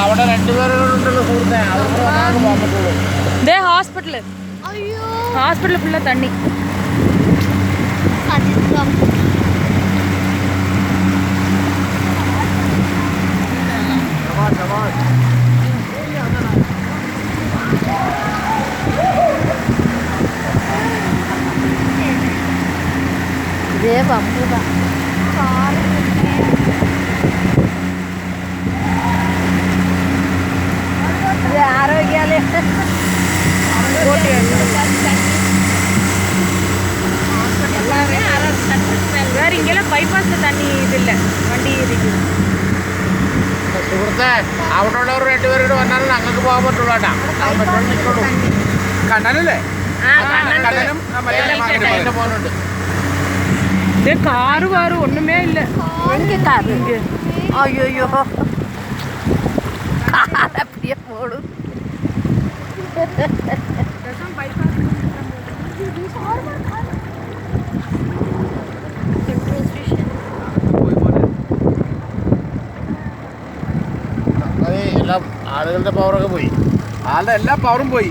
അവിടെ രണ്ടുപേരുണ്ടല്ലോ സുഹൃത്തെ, അവർക്ക് വന്നാലും പോകാൻ പറ്റുള്ളൂ. ദേ ഹോസ്പിറ്റല്, ഹോസ്പിറ്റലിൽ ഫുള്ള് തണ്ണി. ഇതേ പമ്പുക ആരോഗ്യാലയ வேற இங்கெல்லாம் பைபாஸ்ல தண்ணி இது இல்லை, வண்டி இருக்கு. സുഹൃത്തെ, അവിടെ ഉള്ളവർ രണ്ടുപേരോട് വന്നാലും ഞങ്ങൾക്ക് പോകാൻ പറ്റുള്ളൂ കേട്ടാ. കണ്ണനല്ലേ? കണ്ണനും പോകുന്നുണ്ട്. காரு வாரு ஒண்ணுமே இல்ல. எங்க காரு? ஐயோ கார் அப்படியே போடும். എല്ലാം ആളുകളുടെ പവറൊക്കെ പോയി, ആളുടെ എല്ലാ പവറും പോയി.